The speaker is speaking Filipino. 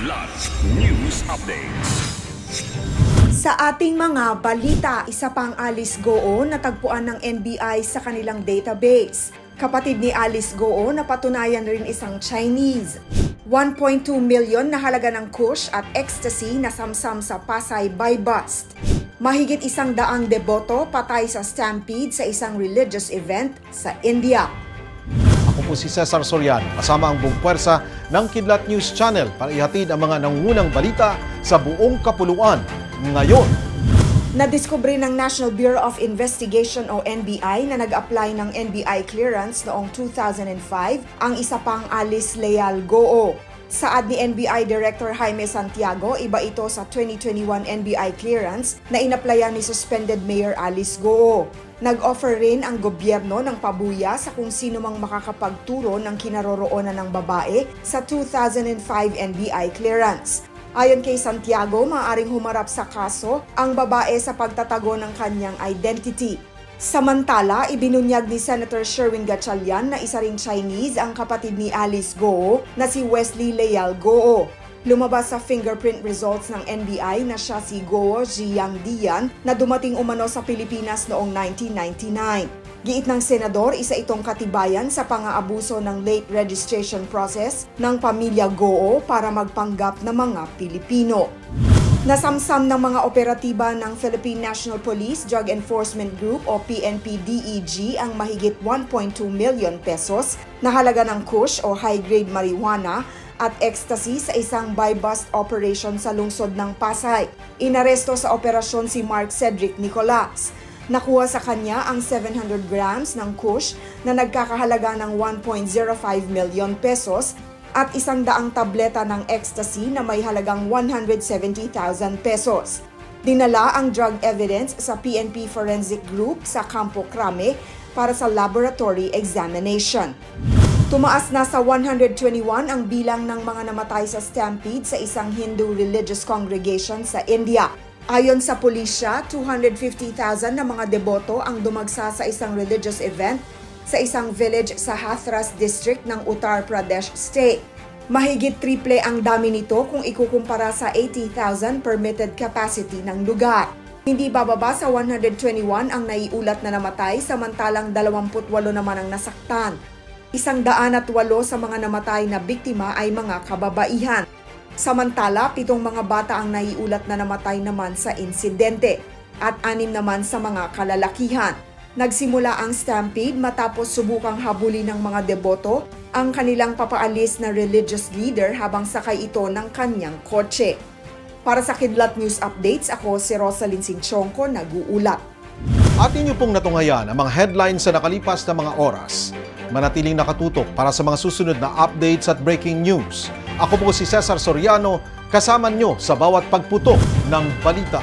Kidlat News Updates. Sa ating mga balita, isa pang Alice Goo natagpuan ng NBI sa kanilang database. Kapatid ni Alice Goo napatunayan rin isang Chinese. 1.2 million na halaga ng kush at ecstasy na samsam sa Pasay by bust. Mahigit 100 deboto patay sa stampede sa isang religious event sa India. Ako po si Cesar Soriano, kasama ang buong puwersa ng Kidlat News Channel para ihatid ang mga nangungunang balita sa buong kapuluan ngayon. Nadiskubre ng National Bureau of Investigation o NBI na nag-apply ng NBI clearance noong 2005 ang isa pang Alice Leal Goo. Saad ni NBI Director Jaime Santiago, iba ito sa 2021 NBI clearance na inaplayan ni suspended Mayor Alice Goo. Nag-offer rin ang gobyerno ng pabuya sa kung sino mang makakapagturo ng kinaroroonan ng babae sa 2005 NBI clearance. Ayon kay Santiago, maaaring humarap sa kaso ang babae sa pagtatago ng kanyang identity. Samantala, ibinunyag ni Senator Sherwin Gatchalian na isa ring Chinese ang kapatid ni Alice Goo na si Wesley Leal Goo. Lumabas sa fingerprint results ng NBI na siya si Goo Ziyang Dian na dumating umano sa Pilipinas noong 1999. Giit ng senador, isa itong katibayan sa pang-aabuso ng late registration process ng pamilya Goo para magpanggap na mga Pilipino. Nasamsam ng mga operatiba ng Philippine National Police Drug Enforcement Group o PNP-DEG ang mahigit 1.2 million pesos na halaga ng kush o high-grade marijuana at ecstasy sa isang buy-bust operation sa lungsod ng Pasay. Inaresto sa operasyon si Mark Cedric Nicolas. Nakuha sa kanya ang 700 grams ng kush na nagkakahalaga ng 1.05 million pesos at 100 tableta ng ecstasy na may halagang 170,000 pesos. Dinala ang drug evidence sa PNP Forensic Group sa Campo Crame para sa laboratory examination. Tumaas na sa 121 ang bilang ng mga namatay sa stampede sa isang Hindu religious congregation sa India. Ayon sa pulisya, 250,000 na mga deboto ang dumagsa sa isang religious event sa isang village sa Hathras District ng Uttar Pradesh State. Mahigit triple ang dami nito kung ikukumpara sa 80,000 permitted capacity ng lugar. Hindi bababa sa 121 ang naiulat na namatay, samantalang 28 naman ang nasaktan. 108 sa mga namatay na biktima ay mga kababaihan. Samantala, 7 mga bata ang naiulat na namatay naman sa insidente at 6 naman sa mga kalalakihan. Nagsimula ang stampede matapos subukang habulin ng mga deboto ang kanilang papaalis na religious leader habang sakay ito ng kanyang kotse. Para sa Kidlat News Updates, ako si Rosalyn Sinchonko, nag-uulat. At inyo pong natunghayan ang mga headlines sa nakalipas na mga oras. Manatiling nakatutok para sa mga susunod na updates at breaking news. Ako po si Cesar Soriano, kasama nyo sa bawat pagputok ng balita.